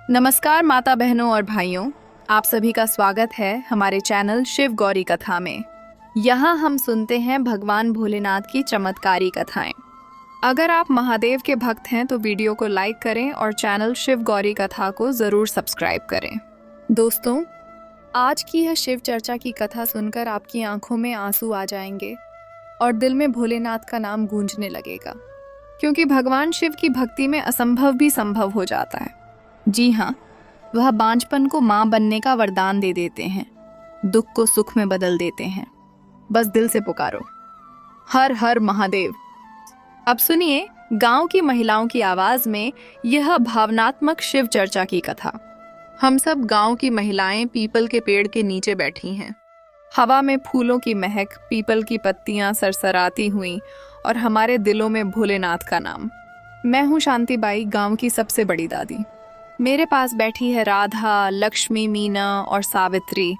नमस्कार माता बहनों और भाइयों, आप सभी का स्वागत है हमारे चैनल शिव गौरी कथा में। यहाँ हम सुनते हैं भगवान भोलेनाथ की चमत्कारी कथाएं। अगर आप महादेव के भक्त हैं तो वीडियो को लाइक करें और चैनल शिव गौरी कथा को ज़रूर सब्सक्राइब करें। दोस्तों, आज की यह शिव चर्चा की कथा सुनकर आपकी आंखों में आंसू आ जाएंगे और दिल में भोलेनाथ का नाम गूंजने लगेगा, क्योंकि भगवान शिव की भक्ति में असंभव भी संभव हो जाता है। जी हाँ, वह बांझपन को माँ बनने का वरदान दे देते हैं, दुख को सुख में बदल देते हैं। बस दिल से पुकारो, हर हर महादेव। अब सुनिए गांव की महिलाओं की आवाज में यह भावनात्मक शिव चर्चा की कथा। हम सब गांव की महिलाएं पीपल के पेड़ के नीचे बैठी हैं। हवा में फूलों की महक, पीपल की पत्तियां सरसराती हुई और हमारे दिलों में भोलेनाथ का नाम। मैं हूँ शांतिबाई, गांव की सबसे बड़ी दादी। मेरे पास बैठी है राधा, लक्ष्मी, मीना और सावित्री।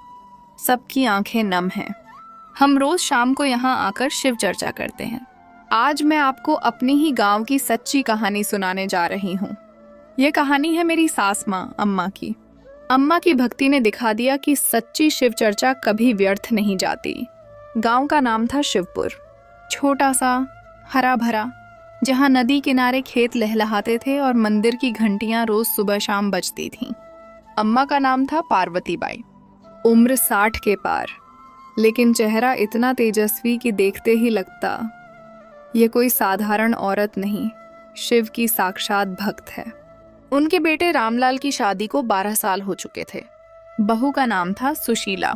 सबकी आंखें नम हैं। हम रोज शाम को यहाँ आकर शिव चर्चा करते हैं। आज मैं आपको अपनी ही गांव की सच्ची कहानी सुनाने जा रही हूँ। ये कहानी है मेरी सास माँ अम्मा की। अम्मा की भक्ति ने दिखा दिया कि सच्ची शिव चर्चा कभी व्यर्थ नहीं जाती। गांव का नाम था शिवपुर, छोटा सा, हरा भरा, जहाँ नदी किनारे खेत लहलहाते थे और मंदिर की घंटियां रोज सुबह शाम बजती थीं। अम्मा का नाम था पार्वती बाई, उम्र 60 के पार, लेकिन चेहरा इतना तेजस्वी कि देखते ही लगता ये कोई साधारण औरत नहीं, शिव की साक्षात भक्त है। उनके बेटे रामलाल की शादी को 12 साल हो चुके थे। बहू का नाम था सुशीला।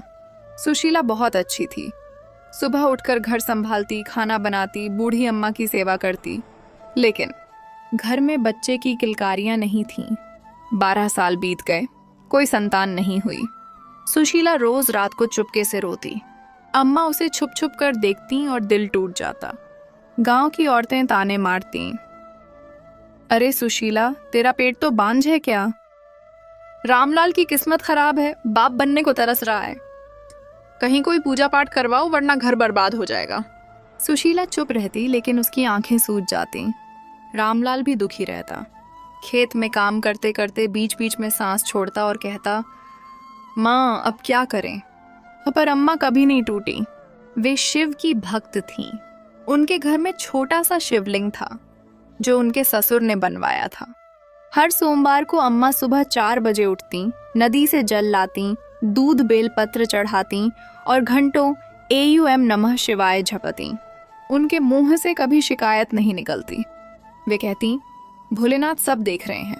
सुशीला बहुत अच्छी थी। सुबह उठकर घर संभालती, खाना बनाती, बूढ़ी अम्मा की सेवा करती। लेकिन घर में बच्चे की किलकारियां नहीं थीं। 12 साल बीत गए, कोई संतान नहीं हुई। सुशीला रोज रात को चुपके से रोती। अम्मा उसे छुप छुप कर देखती और दिल टूट जाता। गांव की औरतें ताने मारती, अरे सुशीला, तेरा पेट तो बांझ है क्या? रामलाल की किस्मत खराब है, बाप बनने को तरस रहा है। कहीं कोई पूजा पाठ करवाओ वरना घर बर्बाद हो जाएगा। सुशीला चुप रहती, लेकिन उसकी आंखें सूज जाती। रामलाल भी दुखी रहता। खेत में काम करते करते बीच बीच में सांस छोड़ता और कहता, माँ अब क्या करें? पर अम्मा कभी नहीं टूटी। वे शिव की भक्त थीं। उनके घर में छोटा सा शिवलिंग था जो उनके ससुर ने बनवाया था। हर सोमवार को अम्मा सुबह 4 बजे उठती, नदी से जल लाती, दूध बेलपत्र चढ़ाती और घंटों AUM नमः शिवाय झपती। उनके मुंह से कभी शिकायत नहीं निकलती। वे कहती, भोलेनाथ सब देख रहे हैं,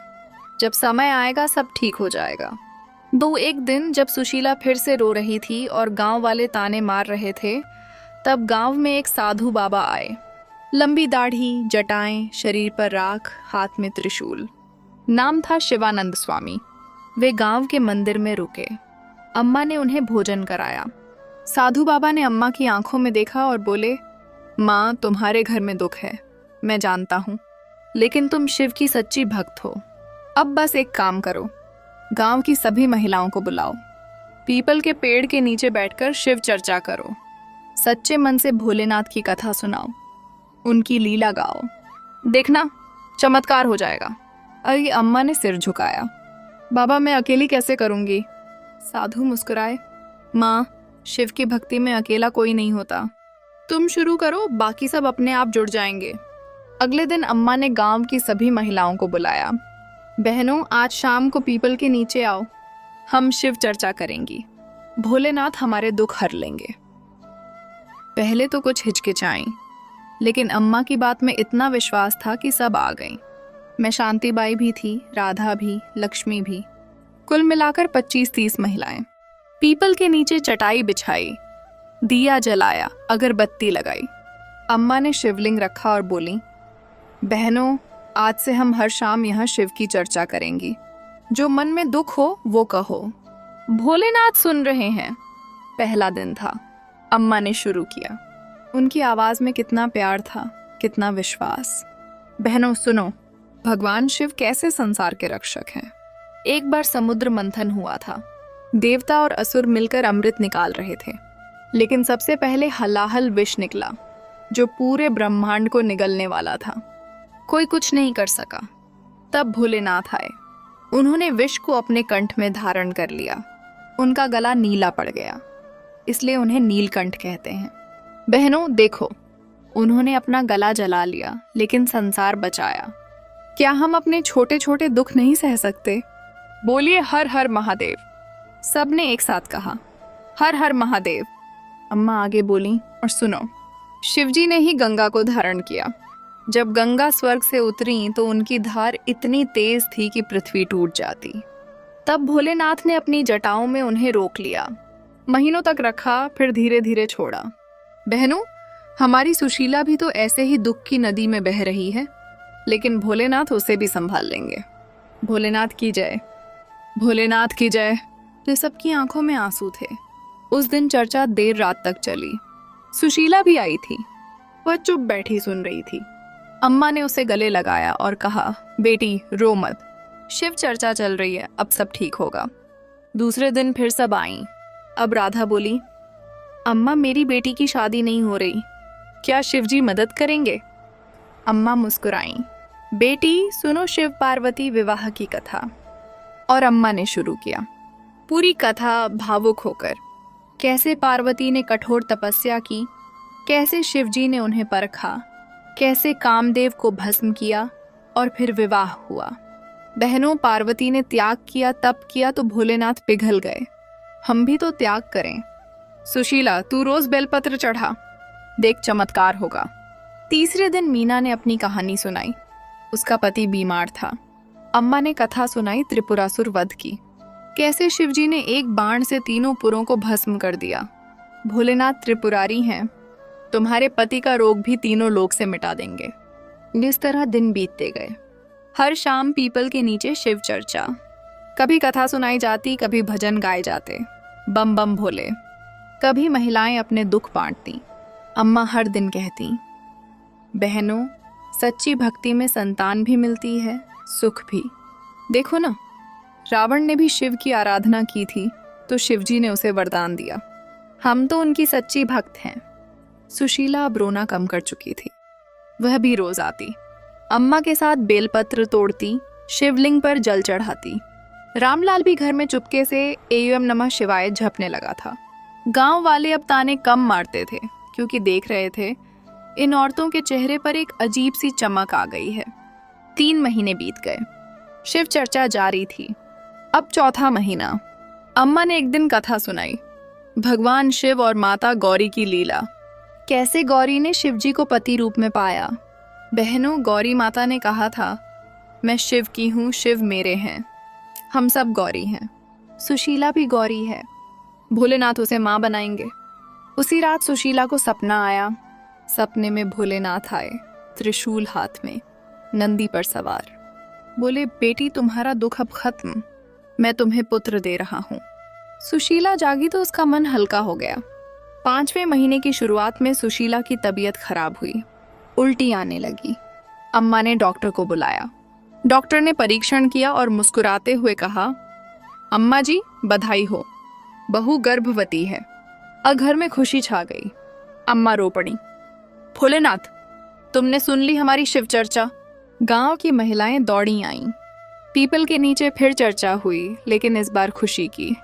जब समय आएगा सब ठीक हो जाएगा। एक दिन जब सुशीला फिर से रो रही थी और गांव वाले ताने मार रहे थे, तब गांव में एक साधु बाबा आए। लंबी दाढ़ी, जटाएं, शरीर पर राख, हाथ में त्रिशूल। नाम था शिवानंद स्वामी। वे गांव के मंदिर में रुके। अम्मा ने उन्हें भोजन कराया। साधु बाबा ने अम्मा की आंखों में देखा और बोले, माँ, तुम्हारे घर में दुख है, मैं जानता हूँ, लेकिन तुम शिव की सच्ची भक्त हो। अब बस एक काम करो, गांव की सभी महिलाओं को बुलाओ, पीपल के पेड़ के नीचे बैठकर शिव चर्चा करो, सच्चे मन से भोलेनाथ की कथा सुनाओ, उनकी लीला गाओ, देखना चमत्कार हो जाएगा। अरे अम्मा ने सिर झुकाया। बाबा, मैं अकेली कैसे करूँगी? साधु मुस्कुराए, माँ, शिव की भक्ति में अकेला कोई नहीं होता। तुम शुरू करो, बाकी सब अपने आप जुड़ जाएंगे। अगले दिन अम्मा ने गांव की सभी महिलाओं को बुलाया। बहनों, आज शाम को पीपल के नीचे आओ, हम शिव चर्चा करेंगी। भोलेनाथ हमारे दुख हर लेंगे। पहले तो कुछ हिचकिचाई, लेकिन अम्मा की बात में इतना विश्वास था कि सब आ गईं। मैं शांतिबाई भी थी, राधा भी, लक्ष्मी भी, कुल मिलाकर 25-30 महिलाएं। पीपल के नीचे चटाई बिछाई, दिया जलाया, अगरबत्ती लगाई। अम्मा ने शिवलिंग रखा और बोली, बहनों, आज से हम हर शाम यहाँ शिव की चर्चा करेंगी। जो मन में दुख हो वो कहो, भोलेनाथ सुन रहे हैं। पहला दिन था। अम्मा ने शुरू किया। उनकी आवाज में कितना प्यार था, कितना विश्वास। बहनों सुनो, भगवान शिव कैसे संसार के रक्षक हैं। एक बार समुद्र मंथन हुआ था। देवता और असुर मिलकर अमृत निकाल रहे थे, लेकिन सबसे पहले हलाहल विष निकला जो पूरे ब्रह्मांड को निगलने वाला था। कोई कुछ नहीं कर सका। तब भोलेनाथ आए। उन्होंने विष को अपने कंठ में धारण कर लिया। उनका गला नीला पड़ गया, इसलिए उन्हें नीलकंठ कहते हैं। बहनों देखो, उन्होंने अपना गला जला लिया लेकिन संसार बचाया। क्या हम अपने छोटे छोटे दुख नहीं सह सकते? बोलिए हर हर महादेव। सबने एक साथ कहा, हर हर महादेव। अम्मा आगे बोली, और सुनो, शिवजी ने ही गंगा को धारण किया। जब गंगा स्वर्ग से उतरी तो उनकी धार इतनी तेज थी कि पृथ्वी टूट जाती। तब भोलेनाथ ने अपनी जटाओं में उन्हें रोक लिया, महीनों तक रखा, फिर धीरे धीरे छोड़ा। बहनों, हमारी सुशीला भी तो ऐसे ही दुख की नदी में बह रही है, लेकिन भोलेनाथ उसे भी संभाल लेंगे। भोलेनाथ की जय, भोलेनाथ की जय। तो सबकी आंखों में आंसू थे। उस दिन चर्चा देर रात तक चली। सुशीला भी आई थी। वह चुप बैठी सुन रही थी। अम्मा ने उसे गले लगाया और कहा, बेटी रो मत, शिव चर्चा चल रही है, अब सब ठीक होगा। दूसरे दिन फिर सब आईं। अब राधा बोली, अम्मा मेरी बेटी की शादी नहीं हो रही, क्या शिवजी मदद करेंगे? अम्मा मुस्कुराईं। बेटी सुनो शिव पार्वती विवाह की कथा। और अम्मा ने शुरू किया पूरी कथा भावुक होकर। कैसे पार्वती ने कठोर तपस्या की, कैसे शिवजी ने उन्हें परखा, कैसे कामदेव को भस्म किया और फिर विवाह हुआ। बहनों, पार्वती ने त्याग किया, तप किया तो भोलेनाथ पिघल गए। हम भी तो त्याग करें। सुशीला, तू रोज बेलपत्र चढ़ा, देख चमत्कार होगा। तीसरे दिन मीना ने अपनी कहानी सुनाई। उसका पति बीमार था। अम्मा ने कथा सुनाई त्रिपुरासुर वध की। कैसे शिवजी ने एक बाण से तीनों पुरों को भस्म कर दिया। भोलेनाथ त्रिपुरारी हैं, तुम्हारे पति का रोग भी तीनों लोक से मिटा देंगे। इस तरह दिन बीतते गए। हर शाम पीपल के नीचे शिव चर्चा। कभी कथा सुनाई जाती, कभी भजन गाए जाते, बम बम भोले। कभी महिलाएं अपने दुख बांटती। अम्मा हर दिन कहती, बहनों, सच्ची भक्ति में संतान भी मिलती है, सुख भी। देखो ना, रावण ने भी शिव की आराधना की थी तो शिवजी ने उसे वरदान दिया। हम तो उनकी सच्ची भक्त हैं। सुशीला अब रोना कम कर चुकी थी। वह भी रोज आती, अम्मा के साथ बेलपत्र तोड़ती, शिवलिंग पर जल चढ़ाती। रामलाल भी घर में चुपके से एयम नमः शिवाय झपने लगा था। गांव वाले अब ताने कम मारते थे, क्योंकि देख रहे थे इन औरतों के चेहरे पर एक अजीब सी चमक आ गई है। 3 महीने बीत गए। शिव चर्चा जारी थी। अब चौथा महीना। अम्मा ने एक दिन कथा सुनाई, भगवान शिव और माता गौरी की लीला। कैसे गौरी ने शिवजी को पति रूप में पाया। बहनों, गौरी माता ने कहा था, मैं शिव की हूँ, शिव मेरे हैं। हम सब गौरी हैं। सुशीला भी गौरी है। भोलेनाथ उसे माँ बनाएंगे। उसी रात सुशीला को सपना आया। सपने में भोलेनाथ आए, त्रिशूल हाथ में, नंदी पर सवार। बोले, बेटी तुम्हारा दुख अब खत्म, मैं तुम्हें पुत्र दे रहा हूँ। सुशीला जागी तो उसका मन हल्का हो गया। 5वें महीने की शुरुआत में सुशीला की तबीयत खराब हुई, उल्टी आने लगी। अम्मा ने डॉक्टर को बुलाया। डॉक्टर ने परीक्षण किया और मुस्कुराते हुए कहा, अम्मा जी बधाई हो, बहू गर्भवती है। अब घर में खुशी छा गई। अम्मा रो पड़ी। भोलेनाथ, तुमने सुन ली हमारी शिव चर्चा? गांव की महिलाएं दौड़ी आईं। पीपल के नीचे फिर चर्चा हुई, लेकिन इस बार खुशी की।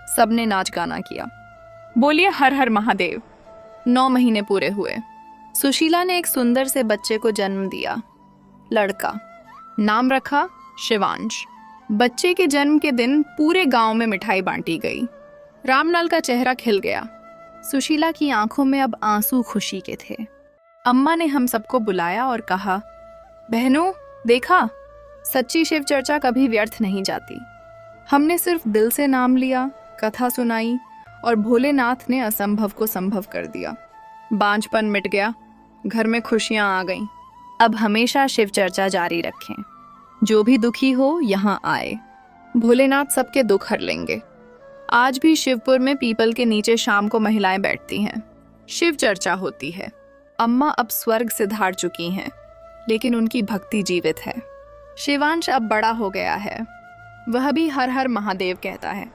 सबने नाच गाना किया। बोलिए हर हर महादेव। 9 महीने पूरे हुए। सुशीला ने एक सुंदर से बच्चे को जन्म दिया, लड़का। नाम रखा शिवांश। बच्चे के जन्म के दिन पूरे गांव में मिठाई बांटी गई। रामलाल का चेहरा खिल गया। सुशीला की आंखों में अब आंसू खुशी के थे। अम्मा ने हम सबको बुलाया और कहा, बहनों देखा, सच्ची शिव चर्चा कभी व्यर्थ नहीं जाती। हमने सिर्फ दिल से नाम लिया, कथा सुनाई और भोलेनाथ ने असंभव को संभव कर दिया। बांझपन मिट गया, घर में खुशियां आ गईं। अब हमेशा शिव चर्चा जारी रखें। जो भी दुखी हो यहाँ आए, भोलेनाथ सबके दुख हर लेंगे। आज भी शिवपुर में पीपल के नीचे शाम को महिलाएं बैठती हैं, शिव चर्चा होती है। अम्मा अब स्वर्ग से धार चुकी हैं, लेकिन उनकी भक्ति जीवित है। शिवांश अब बड़ा हो गया है, वह भी हर हर महादेव कहता है।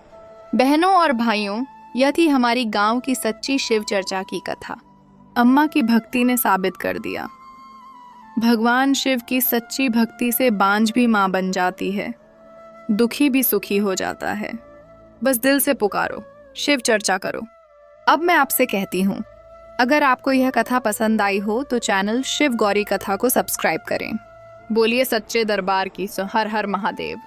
बहनों और भाइयों, यह थी हमारी गांव की सच्ची शिव चर्चा की कथा। अम्मा की भक्ति ने साबित कर दिया, भगवान शिव की सच्ची भक्ति से बांझ भी मां बन जाती है। दुखी भी सुखी हो जाता है। बस दिल से पुकारो, शिव चर्चा करो। अब मैं आपसे कहती हूँ, अगर आपको यह कथा पसंद आई हो तो चैनल शिव गौरी कथा को सब्सक्राइब करें। बोलिए सच्चे दरबार की हर हर महादेव।